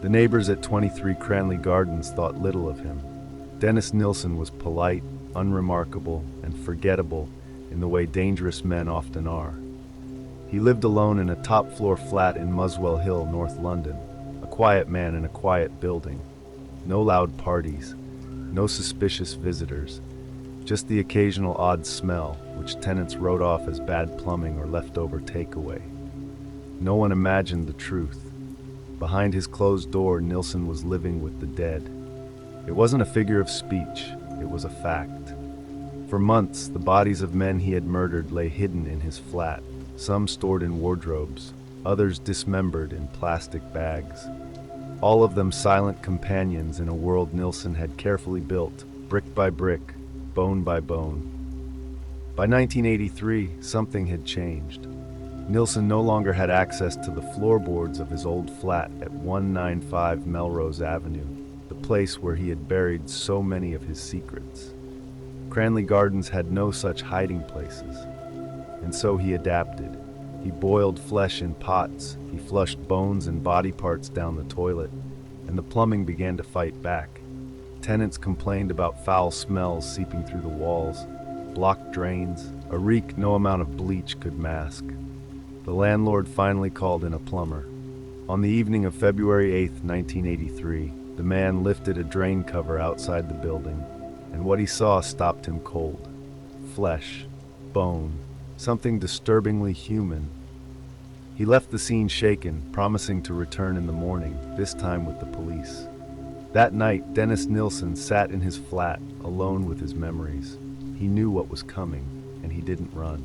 The neighbors at 23 Cranley Gardens thought little of him. Dennis Nilsen was polite, unremarkable, and forgettable in the way dangerous men often are. He lived alone in a top-floor flat in Muswell Hill, North London, a quiet man in a quiet building. No loud parties, no suspicious visitors, just the occasional odd smell, which tenants wrote off as bad plumbing or leftover takeaway. No one imagined the truth. Behind his closed door, Nilsen was living with the dead. It wasn't a figure of speech, it was a fact. For months, the bodies of men he had murdered lay hidden in his flat, some stored in wardrobes, others dismembered in plastic bags. All of them silent companions in a world Nilsen had carefully built, brick by brick, bone by bone. By 1983, something had changed. Nilsen no longer had access to the floorboards of his old flat at 195 Melrose Avenue, the place where he had buried so many of his secrets. Cranley Gardens had no such hiding places, and so he adapted. He boiled flesh in pots, he flushed bones and body parts down the toilet, and the plumbing began to fight back. Tenants complained about foul smells seeping through the walls, blocked drains, a reek no amount of bleach could mask. The landlord finally called in a plumber. On the evening of February 8, 1983, the man lifted a drain cover outside the building, and what he saw stopped him cold. Flesh, bone, something disturbingly human. He left the scene shaken, promising to return in the morning, this time with the police. That night, Dennis Nilsen sat in his flat, alone with his memories. He knew what was coming, and he didn't run.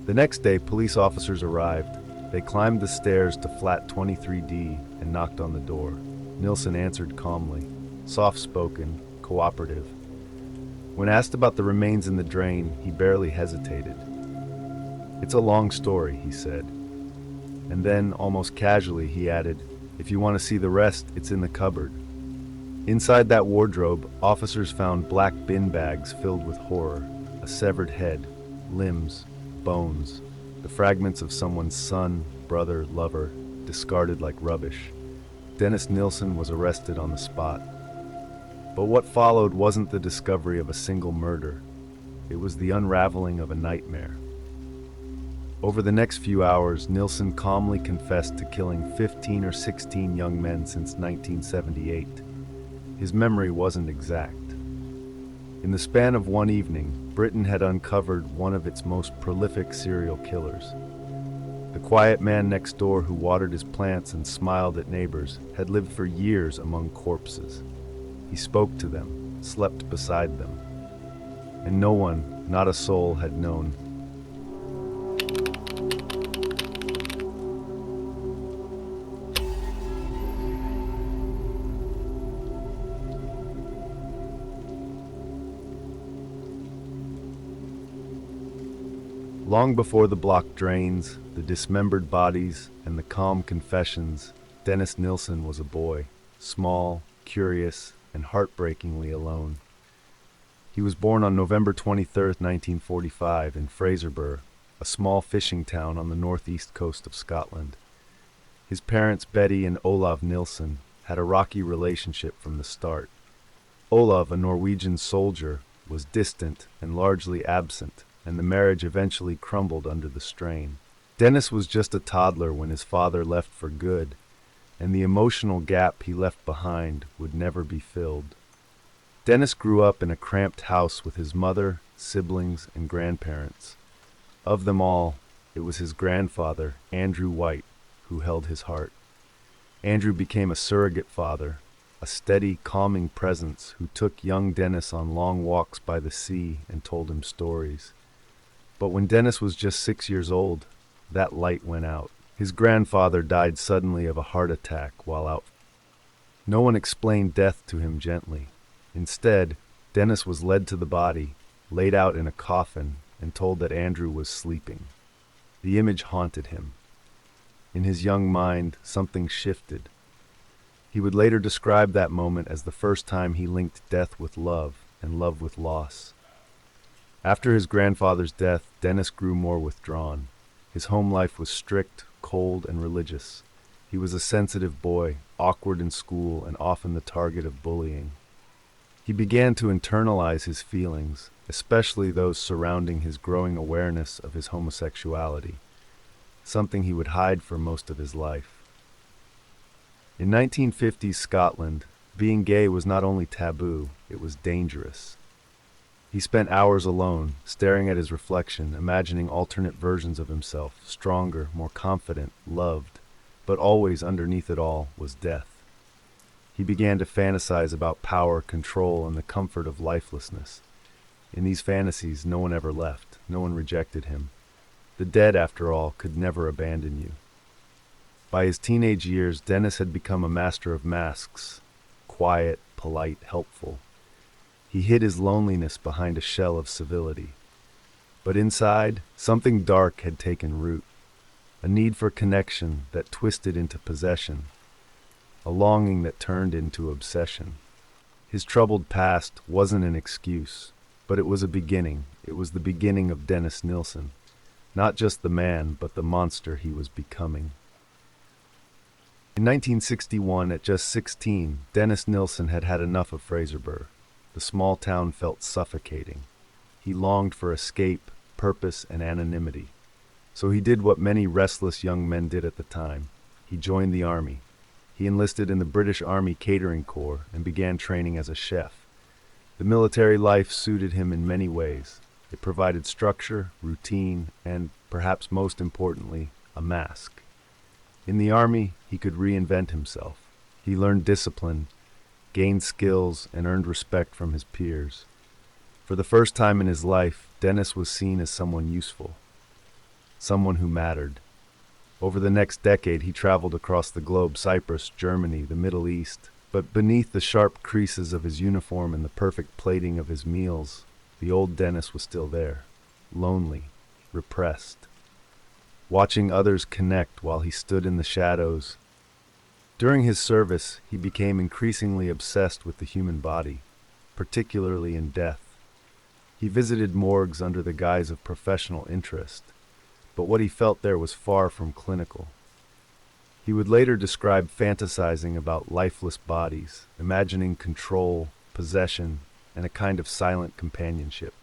The next day, police officers arrived. They climbed the stairs to flat 23D and knocked on the door. Nilsen answered calmly, soft-spoken, cooperative. When asked about the remains in the drain, he barely hesitated. "It's a long story," he said. And then, almost casually, he added, "If you want to see the rest, it's in the cupboard." Inside that wardrobe, officers found black bin bags filled with horror, a severed head, limbs, bones, the fragments of someone's son, brother, lover, discarded like rubbish. Dennis Nilsen was arrested on the spot. But what followed wasn't the discovery of a single murder. It was the unraveling of a nightmare. Over the next few hours, Nilsen calmly confessed to killing 15 or 16 young men since 1978. His memory wasn't exact. In the span of one evening, Britain had uncovered one of its most prolific serial killers. The quiet man next door who watered his plants and smiled at neighbors had lived for years among corpses. He spoke to them, slept beside them, and no one, not a soul, had known. Long before the blocked drains, the dismembered bodies, and the calm confessions, Dennis Nilsen was a boy, small, curious, and heartbreakingly alone. He was born on November 23, 1945, in Fraserburgh, a small fishing town on the northeast coast of Scotland. His parents, Betty and Olav Nilsen, had a rocky relationship from the start. Olav, a Norwegian soldier, was distant and largely absent, and the marriage eventually crumbled under the strain. Dennis was just a toddler when his father left for good, and the emotional gap he left behind would never be filled. Dennis grew up in a cramped house with his mother, siblings, and grandparents. Of them all, it was his grandfather, Andrew White, who held his heart. Andrew became a surrogate father, a steady, calming presence who took young Dennis on long walks by the sea and told him stories. But when Dennis was just 6 years old, that light went out. His grandfather died suddenly of a heart attack while out. No one explained death to him gently. Instead, Dennis was led to the body, laid out in a coffin, and told that Andrew was sleeping. The image haunted him. In his young mind, something shifted. He would later describe that moment as the first time he linked death with love and love with loss. After his grandfather's death, Dennis grew more withdrawn. His home life was strict, cold, and religious. He was a sensitive boy, awkward in school, and often the target of bullying. He began to internalize his feelings, especially those surrounding his growing awareness of his homosexuality, something he would hide for most of his life. In 1950s Scotland, being gay was not only taboo, it was dangerous. He spent hours alone, staring at his reflection, imagining alternate versions of himself, stronger, more confident, loved, but always underneath it all was death. He began to fantasize about power, control, and the comfort of lifelessness. In these fantasies, no one ever left, no one rejected him. The dead, after all, could never abandon you. By his teenage years, Dennis had become a master of masks, quiet, polite, helpful. He hid his loneliness behind a shell of civility. But inside, something dark had taken root, a need for connection that twisted into possession, a longing that turned into obsession. His troubled past wasn't an excuse, but it was a beginning. It was the beginning of Dennis Nilsen, not just the man, but the monster he was becoming. In 1961, at just 16, Dennis Nilsen had had enough of Fraserburgh. The small town felt suffocating. He longed for escape, purpose, and anonymity. So he did what many restless young men did at the time. He joined the army. He enlisted in the British Army Catering Corps and began training as a chef. The military life suited him in many ways. It provided structure, routine, and, perhaps most importantly, a mask. In the army, he could reinvent himself. He learned discipline, gained skills, and earned respect from his peers. For the first time in his life, Dennis was seen as someone useful, someone who mattered. Over the next decade, he traveled across the globe, Cyprus, Germany, the Middle East. But beneath the sharp creases of his uniform and the perfect plating of his meals, the old Dennis was still there, lonely, repressed, watching others connect while he stood in the shadows. During his service, he became increasingly obsessed with the human body, particularly in death. He visited morgues under the guise of professional interest, but what he felt there was far from clinical. He would later describe fantasizing about lifeless bodies, imagining control, possession, and a kind of silent companionship.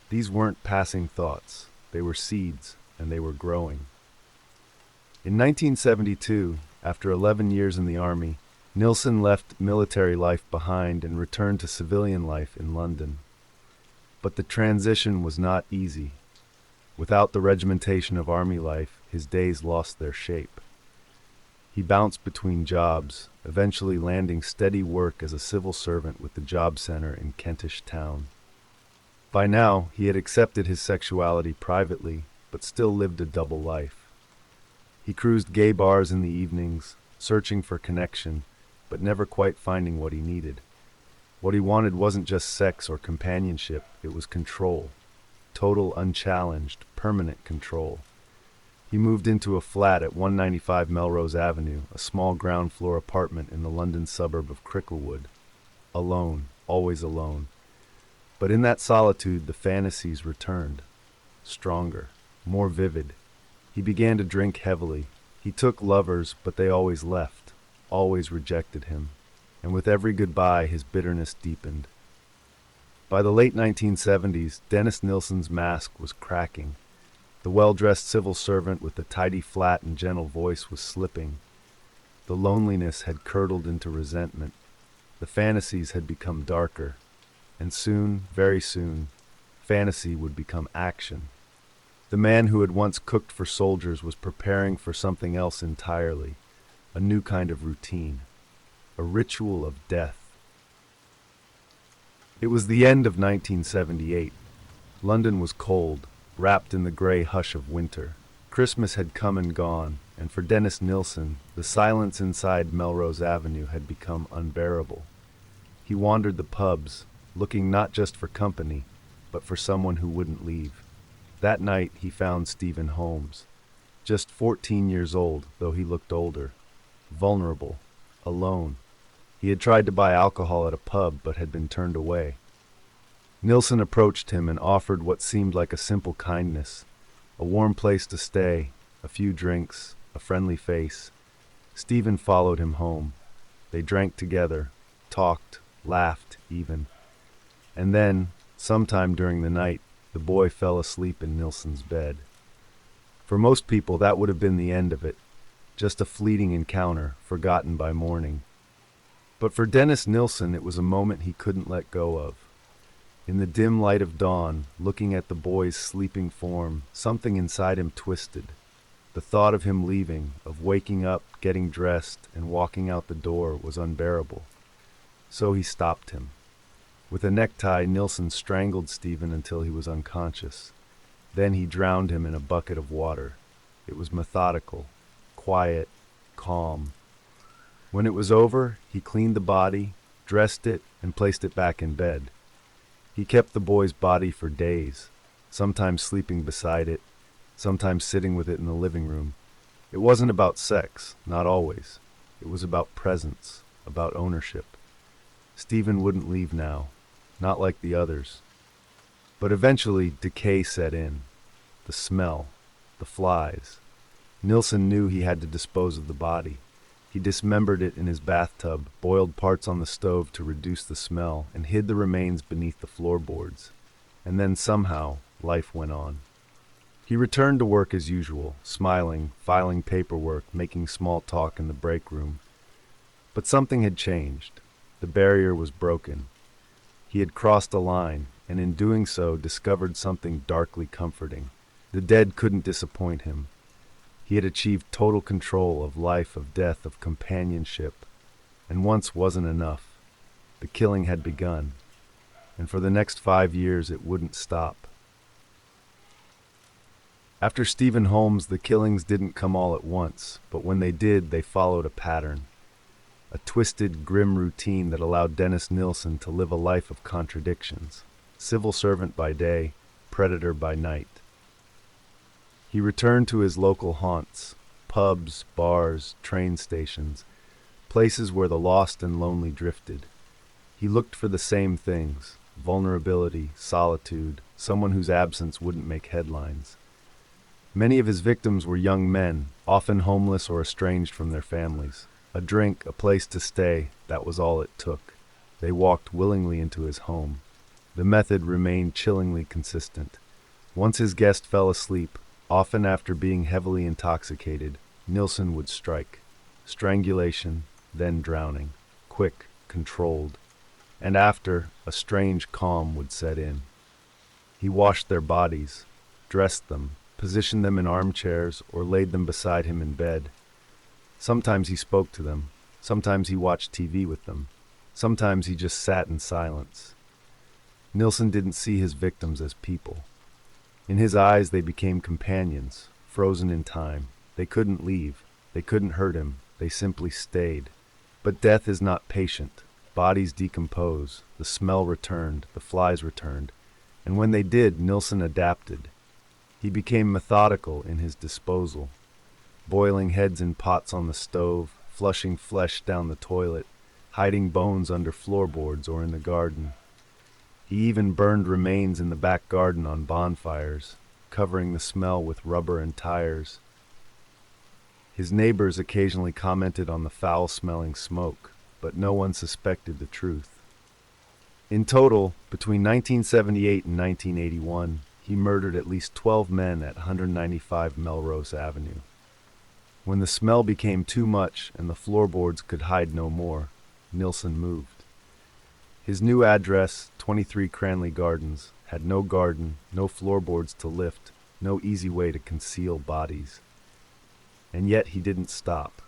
These weren't passing thoughts, they were seeds, and they were growing. In 1972, after 11 years in the army, Nilsen left military life behind and returned to civilian life in London. But the transition was not easy. Without the regimentation of army life, his days lost their shape. He bounced between jobs, eventually landing steady work as a civil servant with the job center in Kentish Town. By now, he had accepted his sexuality privately, but still lived a double life. He cruised gay bars in the evenings, searching for connection, but never quite finding what he needed. What he wanted wasn't just sex or companionship, it was control. Total, unchallenged, permanent control. He moved into a flat at 195 Melrose Avenue, a small ground-floor apartment in the London suburb of Cricklewood. Alone, always alone. But in that solitude, the fantasies returned. Stronger, more vivid. He began to drink heavily. He took lovers, but they always left, always rejected him. And with every goodbye, his bitterness deepened. By the late 1970s, Dennis Nilsen's mask was cracking. The well-dressed civil servant with the tidy flat and gentle voice was slipping. The loneliness had curdled into resentment. The fantasies had become darker. And soon, very soon, fantasy would become action. The man who had once cooked for soldiers was preparing for something else entirely, a new kind of routine, a ritual of death. It was the end of 1978. London was cold, wrapped in the gray hush of winter. Christmas had come and gone, and for Dennis Nilsen, the silence inside Melrose Avenue had become unbearable. He wandered the pubs, looking not just for company, but for someone who wouldn't leave. That night, he found Stephen Holmes, just 14 years old, though he looked older, vulnerable, alone. He had tried to buy alcohol at a pub, but had been turned away. Nilsen approached him and offered what seemed like a simple kindness, a warm place to stay, a few drinks, a friendly face. Stephen followed him home. They drank together, talked, laughed even. And then, sometime during the night, the boy fell asleep in Nilsen's bed. For most people, that would have been the end of it, just a fleeting encounter, forgotten by morning. But for Dennis Nilsen, it was a moment he couldn't let go of. In the dim light of dawn, looking at the boy's sleeping form, something inside him twisted. The thought of him leaving, of waking up, getting dressed, and walking out the door was unbearable. So he stopped him. With a necktie, Nilsen strangled Stephen until he was unconscious. Then he drowned him in a bucket of water. It was methodical, quiet, calm. When it was over, he cleaned the body, dressed it, and placed it back in bed. He kept the boy's body for days, sometimes sleeping beside it, sometimes sitting with it in the living room. It wasn't about sex, not always. It was about presence, about ownership. Stephen wouldn't leave now, not like the others. But eventually, decay set in. The smell, the flies. Nilsen knew he had to dispose of the body. He dismembered it in his bathtub, boiled parts on the stove to reduce the smell, and hid the remains beneath the floorboards. And then somehow, life went on. He returned to work as usual, smiling, filing paperwork, making small talk in the break room. But something had changed. The barrier was broken. He had crossed a line, and in doing so discovered something darkly comforting. The dead couldn't disappoint him. He had achieved total control of life, of death, of companionship. And once wasn't enough. The killing had begun. And for the next 5 years it wouldn't stop. After Stephen Holmes, the killings didn't come all at once, but when they did, they followed a pattern. A twisted, grim routine that allowed Dennis Nilsen to live a life of contradictions. Civil servant by day, predator by night. He returned to his local haunts, pubs, bars, train stations, places where the lost and lonely drifted. He looked for the same things: vulnerability, solitude, someone whose absence wouldn't make headlines. Many of his victims were young men, often homeless or estranged from their families. A drink, a place to stay, that was all it took. They walked willingly into his home. The method remained chillingly consistent. Once his guest fell asleep, often after being heavily intoxicated, Nilsen would strike. Strangulation, then drowning. Quick, controlled. And after, a strange calm would set in. He washed their bodies, dressed them, positioned them in armchairs, or laid them beside him in bed. Sometimes he spoke to them. Sometimes he watched TV with them. Sometimes he just sat in silence. Nilsen didn't see his victims as people. In his eyes, they became companions, frozen in time. They couldn't leave. They couldn't hurt him. They simply stayed. But death is not patient. Bodies decompose. The smell returned. The flies returned. And when they did, Nilsen adapted. He became methodical in his disposal, boiling heads in pots on the stove, flushing flesh down the toilet, hiding bones under floorboards or in the garden. He even burned remains in the back garden on bonfires, covering the smell with rubber and tires. His neighbors occasionally commented on the foul-smelling smoke, but no one suspected the truth. In total, between 1978 and 1981, he murdered at least 12 men at 195 Melrose Avenue. When the smell became too much and the floorboards could hide no more, Nilsen moved. His new address, 23 Cranley Gardens, had no garden, no floorboards to lift, no easy way to conceal bodies. And yet he didn't stop.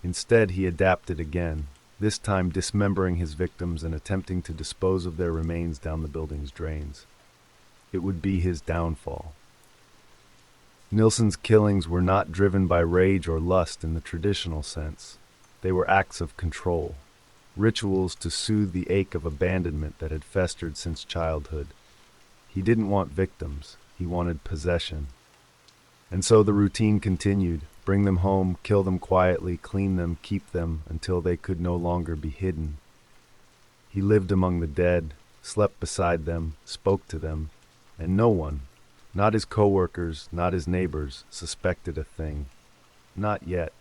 Instead, he adapted again, this time dismembering his victims and attempting to dispose of their remains down the building's drains. It would be his downfall. Nilsen's killings were not driven by rage or lust in the traditional sense. They were acts of control, rituals to soothe the ache of abandonment that had festered since childhood. He didn't want victims, he wanted possession. And so the routine continued: bring them home, kill them quietly, clean them, keep them, until they could no longer be hidden. He lived among the dead, slept beside them, spoke to them, and no one, not his co-workers, not his neighbors, suspected a thing. Not yet.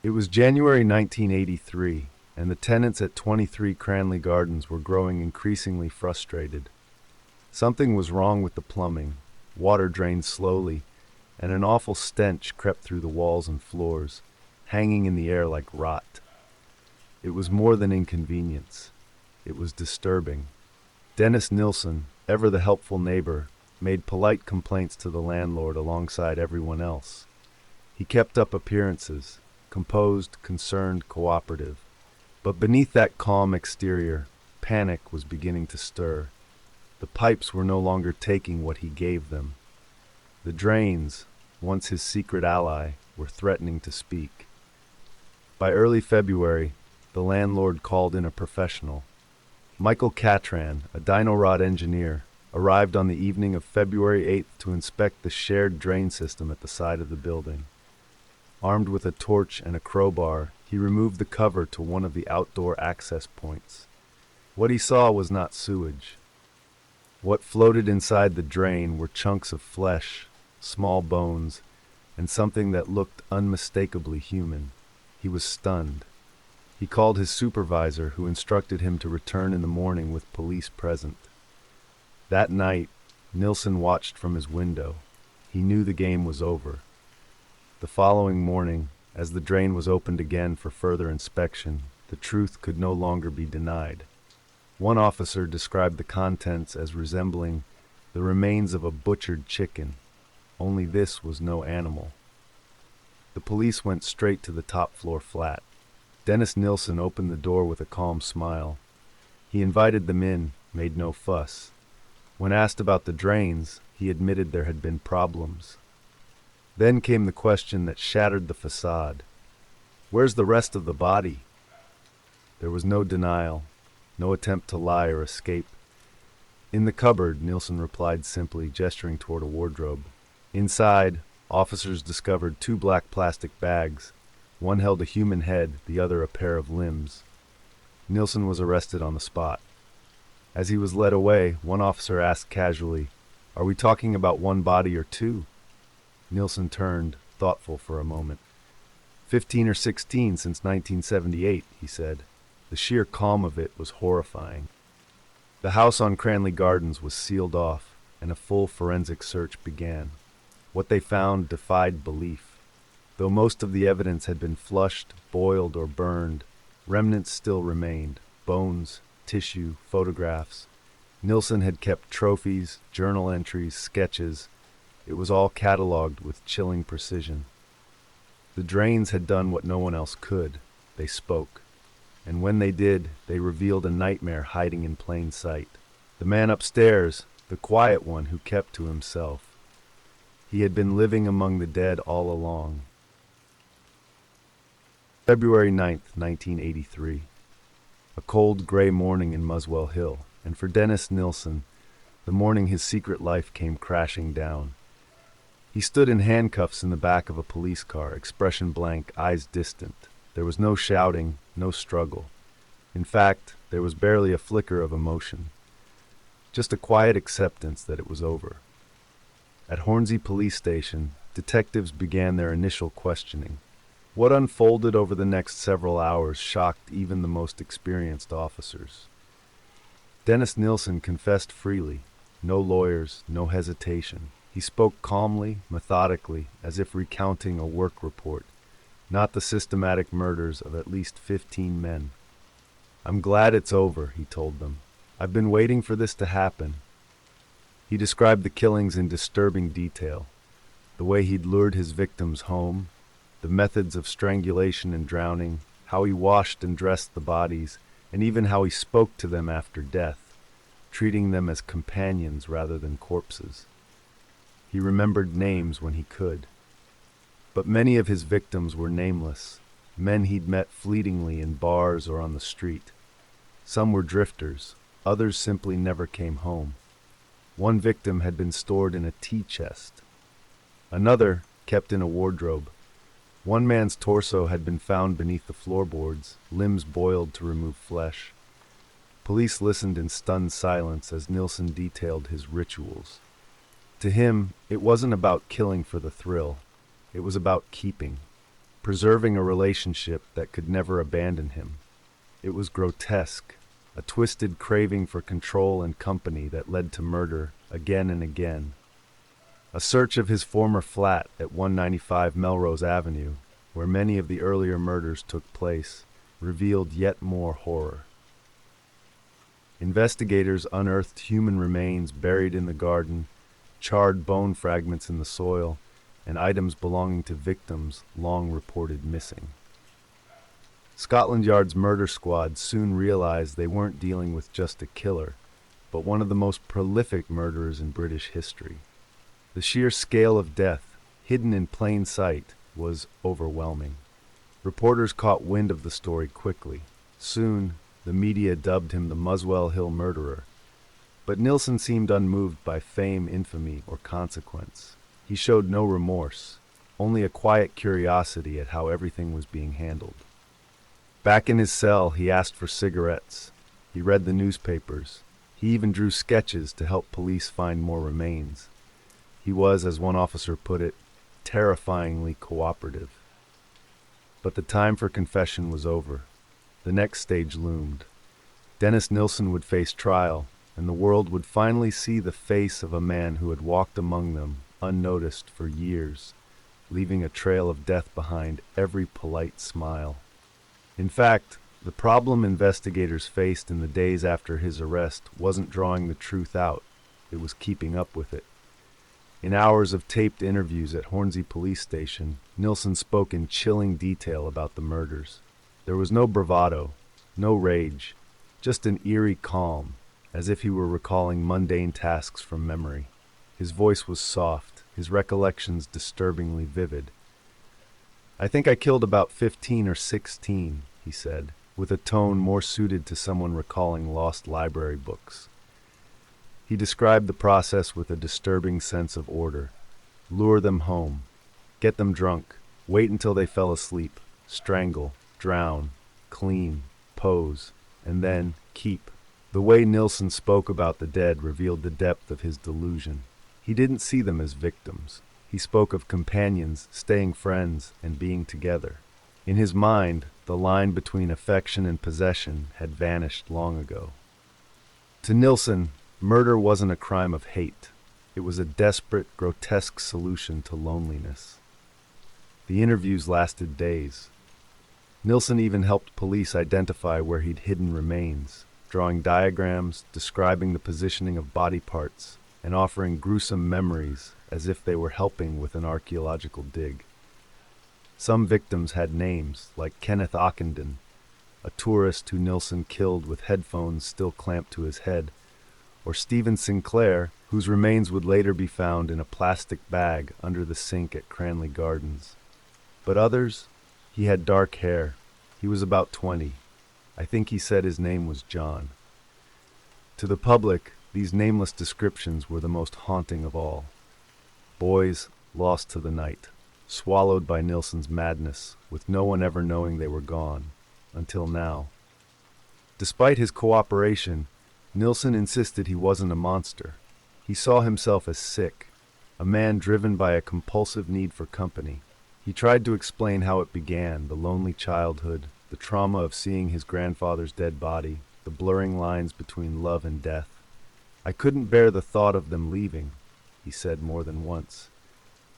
It was January 1983, and the tenants at 23 Cranley Gardens were growing increasingly frustrated. Something was wrong with the plumbing, water drained slowly, and an awful stench crept through the walls and floors, hanging in the air like rot. It was more than inconvenience. It was disturbing. Dennis Nilsen, ever the helpful neighbor, made polite complaints to the landlord alongside everyone else. He kept up appearances, composed, concerned, cooperative. But beneath that calm exterior, panic was beginning to stir. The pipes were no longer taking what he gave them. The drains, once his secret ally, were threatening to speak. By early February, the landlord called in a professional. Michael Catran, a dino-rod engineer, arrived on the evening of February 8th to inspect the shared drain system at the side of the building. Armed with a torch and a crowbar, he removed the cover to one of the outdoor access points. What he saw was not sewage. What floated inside the drain were chunks of flesh, small bones, and something that looked unmistakably human. He was stunned. He called his supervisor, who instructed him to return in the morning with police present. That night, Nilsen watched from his window. He knew the game was over. The following morning, as the drain was opened again for further inspection, the truth could no longer be denied. One officer described the contents as resembling the remains of a butchered chicken, only this was no animal. The police went straight to the top floor flat. Dennis Nilsen opened the door with a calm smile. He invited them in, made no fuss. When asked about the drains, he admitted there had been problems. Then came the question that shattered the facade. Where's the rest of the body? There was no denial, no attempt to lie or escape. In the cupboard, Nilsen replied simply, gesturing toward a wardrobe. Inside, officers discovered 2 black plastic bags. One held a human head, the other a pair of limbs. Nilsen was arrested on the spot. As he was led away, one officer asked casually, "Are we talking about one body or 2? Nilsen turned, thoughtful for a moment. 15 or 16 since 1978, he said. The sheer calm of it was horrifying. The house on Cranley Gardens was sealed off, and a full forensic search began. What they found defied belief. Though most of the evidence had been flushed, boiled, or burned, remnants still remained: bones, tissue, photographs. Nilsen had kept trophies, journal entries, sketches. It was all catalogued with chilling precision. The drains had done what no one else could. They spoke. And when they did, they revealed a nightmare hiding in plain sight. The man upstairs, the quiet one who kept to himself. He had been living among the dead all along. February 9th, 1983. A cold, gray morning in Muswell Hill, and for Dennis Nilsen, the morning his secret life came crashing down. He stood in handcuffs in the back of a police car, expression blank, eyes distant. There was no shouting, no struggle. In fact, there was barely a flicker of emotion. Just a quiet acceptance that it was over. At Hornsey Police Station, detectives began their initial questioning. What unfolded over the next several hours shocked even the most experienced officers. Dennis Nilsen confessed freely. No lawyers, no hesitation. He spoke calmly, methodically, as if recounting a work report, not the systematic murders of at least 15 men. "I'm glad it's over," he told them. "I've been waiting for this to happen." He described the killings in disturbing detail, the way he'd lured his victims home, the methods of strangulation and drowning, how he washed and dressed the bodies, and even how he spoke to them after death, treating them as companions rather than corpses. He remembered names when he could. But many of his victims were nameless, men he'd met fleetingly in bars or on the street. Some were drifters, others simply never came home. One victim had been stored in a tea chest. Another kept in a wardrobe. One man's torso had been found beneath the floorboards, limbs boiled to remove flesh. Police listened in stunned silence as Nilsen detailed his rituals. To him, it wasn't about killing for the thrill. It was about keeping. preserving a relationship that could never abandon him. It was grotesque, a twisted craving for control and company that led to murder again and again. A search of his former flat at 195 Melrose Avenue, where many of the earlier murders took place, revealed yet more horror. Investigators unearthed human remains buried in the garden, charred bone fragments in the soil, and items belonging to victims long reported missing. Scotland Yard's murder squad soon realized they weren't dealing with just a killer, but one of the most prolific murderers in British history. The sheer scale of death, hidden in plain sight, was overwhelming. Reporters caught wind of the story quickly. Soon, the media dubbed him the Muswell Hill murderer. But Nilsen seemed unmoved by fame, infamy, or consequence. He showed no remorse, only a quiet curiosity at how everything was being handled. Back in his cell, he asked for cigarettes. He read the newspapers. He even drew sketches to help police find more remains. He was, as one officer put it, terrifyingly cooperative. But the time for confession was over. The next stage loomed. Dennis Nilsen would face trial, and the world would finally see the face of a man who had walked among them, unnoticed for years, leaving a trail of death behind every polite smile. In fact, the problem investigators faced in the days after his arrest wasn't drawing the truth out, it was keeping up with it. In hours of taped interviews at Hornsey Police Station, Nilsen spoke in chilling detail about the murders. There was no bravado, no rage, just an eerie calm, as if he were recalling mundane tasks from memory. His voice was soft, his recollections disturbingly vivid. "I think I killed about 15 or 16, he said, with a tone more suited to someone recalling lost library books. He described the process with a disturbing sense of order. Lure them home, get them drunk, wait until they fell asleep, strangle, drown, clean, pose, and then keep. The way Nilsen spoke about the dead revealed the depth of his delusion. He didn't see them as victims. He spoke of companions, staying friends, and being together. In his mind, the line between affection and possession had vanished long ago. To Nilsen, murder wasn't a crime of hate. It was a desperate, grotesque solution to loneliness. The interviews lasted days. Nilsen even helped police identify where he'd hidden remains, drawing diagrams, describing the positioning of body parts, and offering gruesome memories as if they were helping with an archaeological dig. Some victims had names, like Kenneth Ockenden, a tourist who Nilsen killed with headphones still clamped to his head, or Stephen Sinclair, whose remains would later be found in a plastic bag under the sink at Cranley Gardens. But others, he had dark hair. He was about 20. I think he said his name was John. To the public, these nameless descriptions were the most haunting of all. Boys lost to the night, swallowed by Nilsen's madness, with no one ever knowing they were gone, until now. Despite his cooperation, Nilsen insisted he wasn't a monster. He saw himself as sick, a man driven by a compulsive need for company. He tried to explain how it began, the lonely childhood, the trauma of seeing his grandfather's dead body, the blurring lines between love and death. "I couldn't bear the thought of them leaving," he said more than once,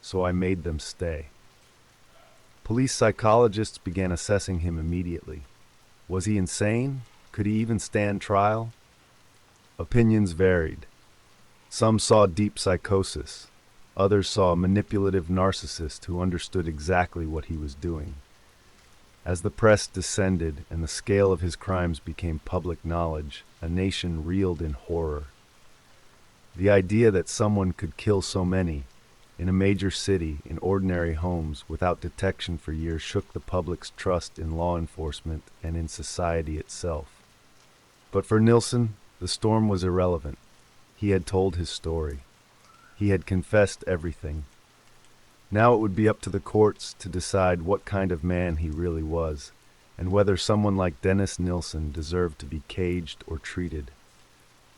"so I made them stay." Police psychologists began assessing him immediately. Was he insane? Could he even stand trial? Opinions varied. Some saw deep psychosis. Others saw a manipulative narcissist who understood exactly what he was doing. As the press descended and the scale of his crimes became public knowledge, a nation reeled in horror. The idea that someone could kill so many, in a major city, in ordinary homes, without detection for years shook the public's trust in law enforcement and in society itself. But for Nilsen, the storm was irrelevant. He had told his story. He had confessed everything. Now it would be up to the courts to decide what kind of man he really was, and whether someone like Dennis Nilsen deserved to be caged or treated.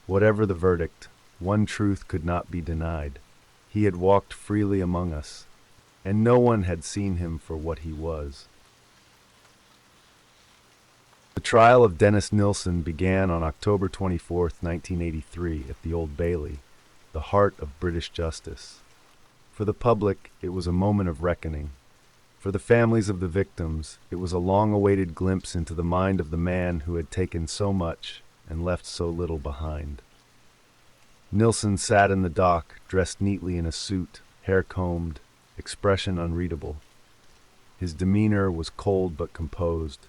Whatever the verdict, one truth could not be denied. He had walked freely among us. and no one had seen him for what he was. The trial of Dennis Nilsen began on October 24, 1983, at the Old Bailey, the heart of British justice. For the public, it was a moment of reckoning. For the families of the victims, it was a long-awaited glimpse into the mind of the man who had taken so much and left so little behind. Nilsen sat in the dock, dressed neatly in a suit, hair combed, expression unreadable. His demeanor was cold but composed,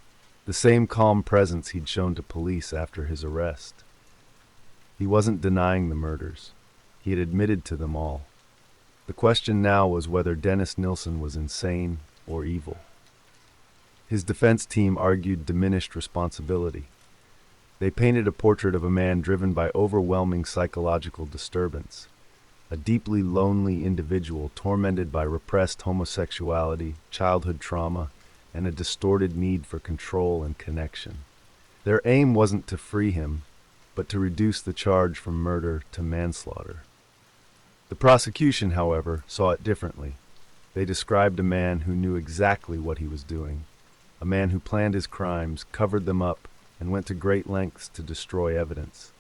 the same calm presence he'd shown to police after his arrest. He wasn't denying the murders. He had admitted to them all. The question now was whether Dennis Nilsen was insane or evil. His defense team argued diminished responsibility. They painted a portrait of a man driven by overwhelming psychological disturbance, a deeply lonely individual tormented by repressed homosexuality, childhood trauma, and a distorted need for control and connection. Their aim wasn't to free him, but to reduce the charge from murder to manslaughter. The prosecution, however, saw it differently. They described a man who knew exactly what he was doing, a man who planned his crimes, covered them up, and went to great lengths to destroy evidence.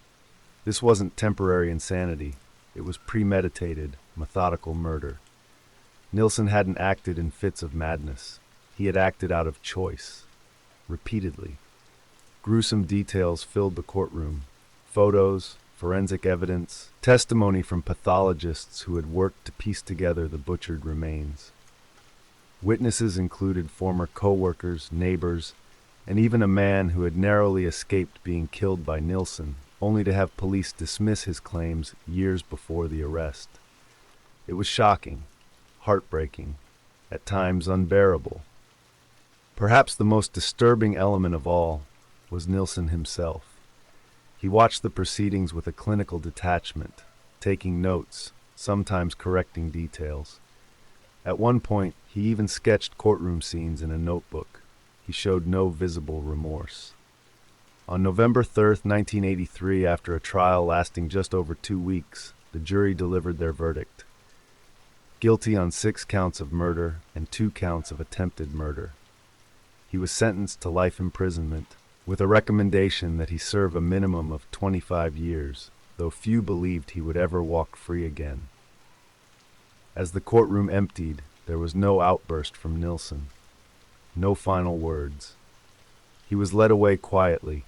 This wasn't temporary insanity. It was premeditated, methodical murder. Nilsen hadn't acted in fits of madness. He had acted out of choice, repeatedly. Gruesome details filled the courtroom. Photos, forensic evidence, testimony from pathologists who had worked to piece together the butchered remains. Witnesses included former co-workers, neighbors, and even a man who had narrowly escaped being killed by Nilsen, only to have police dismiss his claims years before the arrest. It was shocking, heartbreaking, at times unbearable. Perhaps the most disturbing element of all was Nilsen himself. He watched the proceedings with a clinical detachment, taking notes, sometimes correcting details. At one point, he even sketched courtroom scenes in a notebook. He showed no visible remorse. On November 3rd, 1983, after a trial lasting just over 2 weeks, the jury delivered their verdict. Guilty on 6 counts of murder and 2 counts of attempted murder. He was sentenced to life imprisonment, with a recommendation that he serve a minimum of 25 years, though few believed he would ever walk free again. As the courtroom emptied, there was no outburst from Nilsen. No final words. He was led away quietly,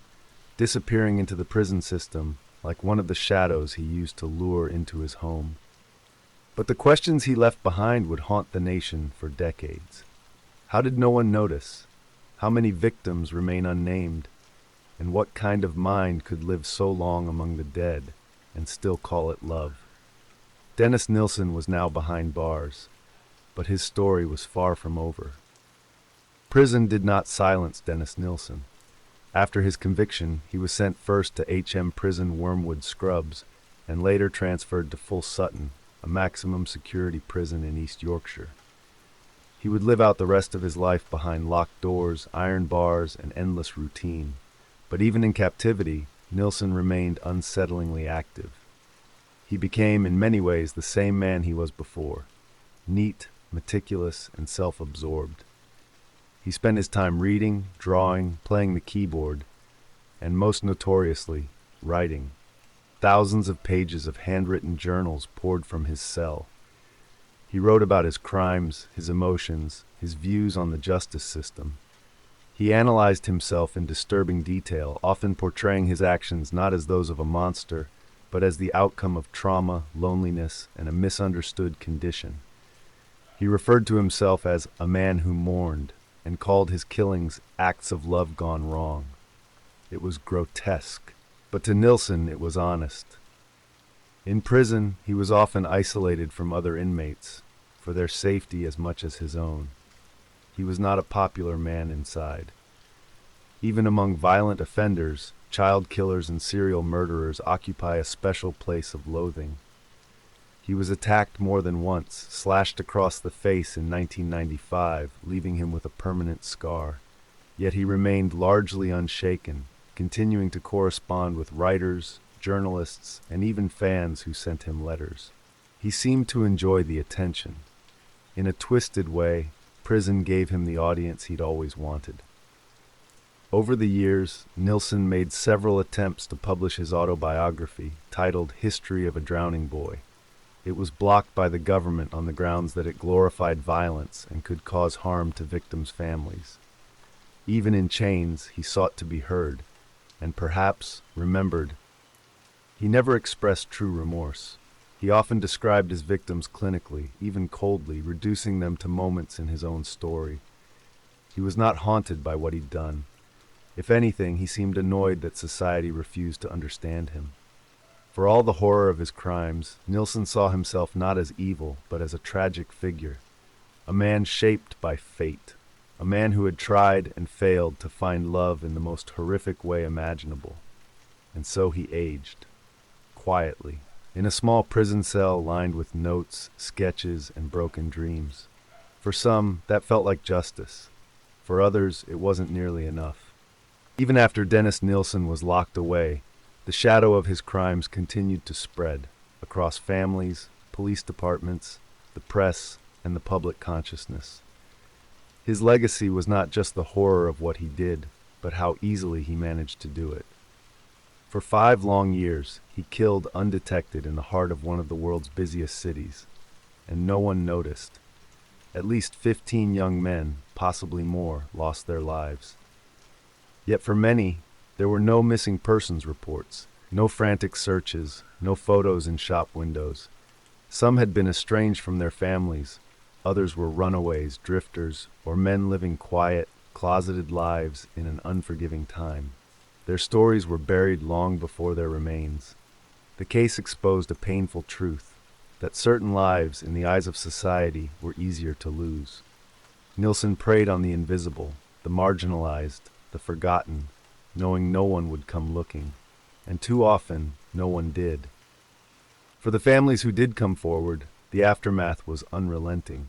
disappearing into the prison system like one of the shadows he used to lure into his home. But the questions he left behind would haunt the nation for decades. How did no one notice? How many victims remain unnamed? And what kind of mind could live so long among the dead and still call it love? Dennis Nilsen was now behind bars, but his story was far from over. Prison did not silence Dennis Nilsen. After his conviction, he was sent first to HM Prison Wormwood Scrubs and later transferred to Full Sutton, a maximum security prison in East Yorkshire. He would live out the rest of his life behind locked doors, iron bars, and endless routine. But even in captivity, Nilsen remained unsettlingly active. He became, in many ways, the same man he was before, neat, meticulous, and self-absorbed. He spent his time reading, drawing, playing the keyboard, and most notoriously, writing. Thousands of pages of handwritten journals poured from his cell. He wrote about his crimes, his emotions, his views on the justice system. He analyzed himself in disturbing detail, often portraying his actions not as those of a monster, but as the outcome of trauma, loneliness, and a misunderstood condition. He referred to himself as a man who mourned, and called his killings acts of love gone wrong. It was grotesque, but to Nilsen it was honest. In prison, he was often isolated from other inmates, for their safety as much as his own. He was not a popular man inside. Even among violent offenders, child killers and serial murderers occupy a special place of loathing. He was attacked more than once, slashed across the face in 1995, leaving him with a permanent scar. Yet he remained largely unshaken, continuing to correspond with writers, journalists, and even fans who sent him letters. He seemed to enjoy the attention. In a twisted way, prison gave him the audience he'd always wanted. Over the years, Nilsen made several attempts to publish his autobiography, titled History of a Drowning Boy. It was blocked by the government on the grounds that it glorified violence and could cause harm to victims' families. Even in chains, he sought to be heard, and perhaps remembered. He never expressed true remorse. He often described his victims clinically, even coldly, reducing them to moments in his own story. He was not haunted by what he'd done. If anything, he seemed annoyed that society refused to understand him. For all the horror of his crimes, Nilsen saw himself not as evil, but as a tragic figure. A man shaped by fate. A man who had tried and failed to find love in the most horrific way imaginable. And so he aged. Quietly. In a small prison cell lined with notes, sketches, and broken dreams. For some, that felt like justice. For others, it wasn't nearly enough. Even after Dennis Nilsen was locked away, the shadow of his crimes continued to spread across families, police departments, the press, and the public consciousness. His legacy was not just the horror of what he did, but how easily he managed to do it. For 5 long years, he killed undetected in the heart of one of the world's busiest cities, and no one noticed. At least 15 young men, possibly more, lost their lives. Yet for many, there were no missing persons reports, no frantic searches, no photos in shop windows. Some had been estranged from their families, others were runaways, drifters, or men living quiet, closeted lives in an unforgiving time. Their stories were buried long before their remains. The case exposed a painful truth, that certain lives, in the eyes of society, were easier to lose. Nilsen preyed on the invisible, the marginalized, the forgotten, knowing no one would come looking. And too often, no one did. For the families who did come forward, the aftermath was unrelenting.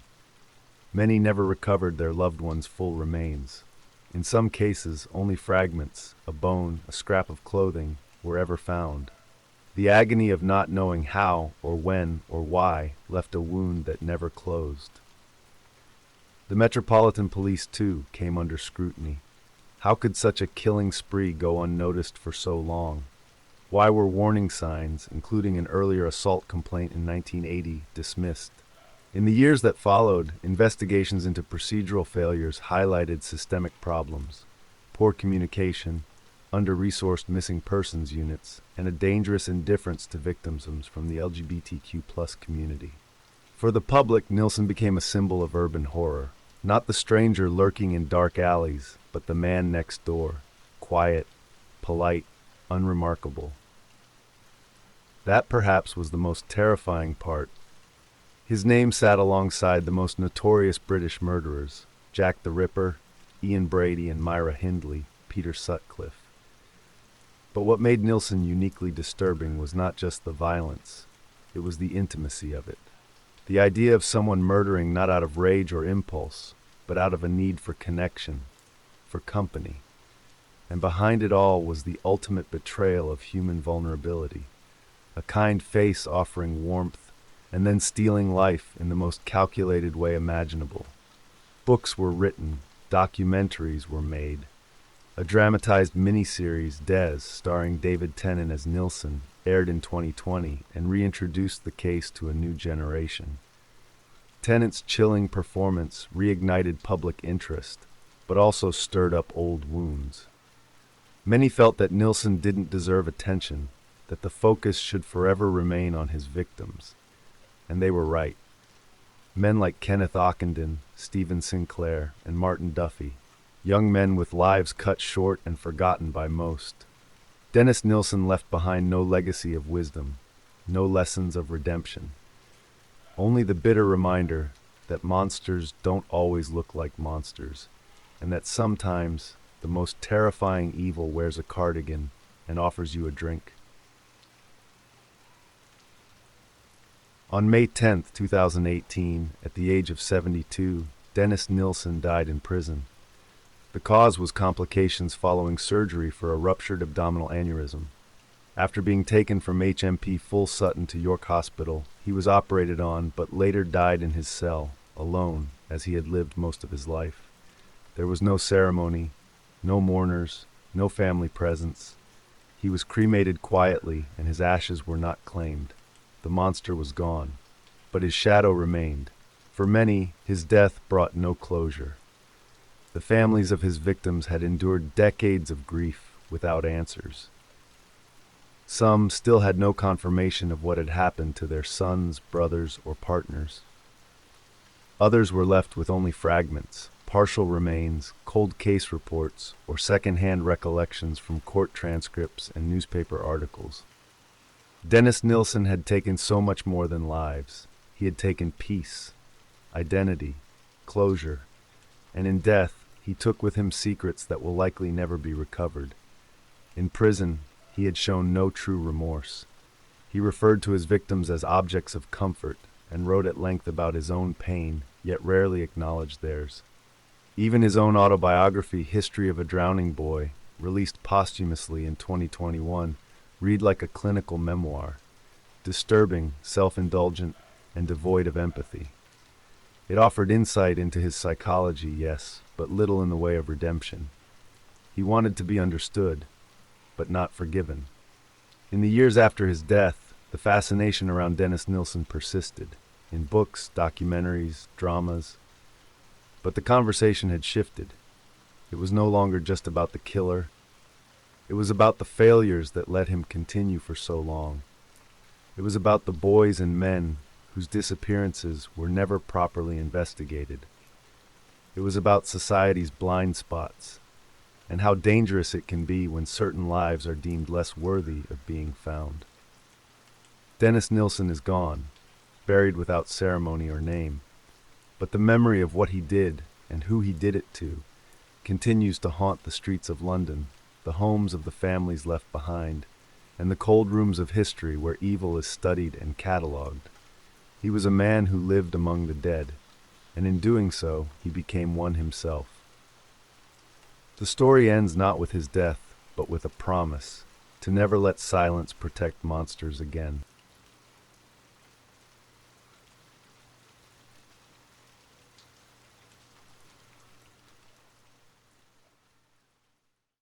Many never recovered their loved ones' full remains. In some cases, only fragments, a bone, a scrap of clothing, were ever found. The agony of not knowing how, or when, or why, left a wound that never closed. The Metropolitan Police, too, came under scrutiny. How could such a killing spree go unnoticed for so long? Why were warning signs, including an earlier assault complaint in 1980, dismissed? In the years that followed, investigations into procedural failures highlighted systemic problems, poor communication, under-resourced missing persons units, and a dangerous indifference to victims from the LGBTQ+ community. For the public, Nilsen became a symbol of urban horror, not the stranger lurking in dark alleys, but the man next door, quiet, polite, unremarkable. That perhaps was the most terrifying part. His name sat alongside the most notorious British murderers, Jack the Ripper, Ian Brady, and Myra Hindley, Peter Sutcliffe. But what made Nilsen uniquely disturbing was not just the violence, it was the intimacy of it. The idea of someone murdering not out of rage or impulse, but out of a need for connection, for company. And behind it all was the ultimate betrayal of human vulnerability, a kind face offering warmth, and then stealing life in the most calculated way imaginable. Books were written, documentaries were made. A dramatized miniseries, Des, starring David Tennant as Nilsen, aired in 2020 and reintroduced the case to a new generation. Tennant's chilling performance reignited public interest, but also stirred up old wounds. Many felt that Nilsen didn't deserve attention, that the focus should forever remain on his victims. And they were right. Men like Kenneth Ockenden, Stephen Sinclair, and Martin Duffy, young men with lives cut short and forgotten by most. Dennis Nilsen left behind no legacy of wisdom, no lessons of redemption. Only the bitter reminder that monsters don't always look like monsters, and that sometimes the most terrifying evil wears a cardigan and offers you a drink. On May 10, 2018, at the age of 72, Dennis Nilsen died in prison. The cause was complications following surgery for a ruptured abdominal aneurysm. After being taken from HMP Full Sutton to York Hospital, he was operated on but later died in his cell, alone, as he had lived most of his life. There was no ceremony, no mourners, no family presence. He was cremated quietly, and his ashes were not claimed. The monster was gone, but his shadow remained. For many, his death brought no closure. The families of his victims had endured decades of grief without answers. Some still had no confirmation of what had happened to their sons, brothers, or partners. Others were left with only fragments, partial remains, cold case reports, or second-hand recollections from court transcripts and newspaper articles. Dennis Nilsen had taken so much more than lives. He had taken peace, identity, closure, and in death, he took with him secrets that will likely never be recovered. In prison, he had shown no true remorse. He referred to his victims as objects of comfort and wrote at length about his own pain, yet rarely acknowledged theirs. Even his own autobiography, History of a Drowning Boy, released posthumously in 2021, read like a clinical memoir, disturbing, self-indulgent, and devoid of empathy. It offered insight into his psychology, yes, but little in the way of redemption. He wanted to be understood, but not forgiven. In the years after his death, the fascination around Dennis Nilsen persisted, in books, documentaries, dramas. But the conversation had shifted. It was no longer just about the killer. It was about the failures that let him continue for so long. It was about the boys and men whose disappearances were never properly investigated. It was about society's blind spots, and how dangerous it can be when certain lives are deemed less worthy of being found. Dennis Nilsen is gone, buried without ceremony or name, but the memory of what he did and who he did it to continues to haunt the streets of London, the homes of the families left behind, and the cold rooms of history where evil is studied and catalogued. He was a man who lived among the dead, and in doing so, he became one himself. The story ends not with his death, but with a promise to never let silence protect monsters again.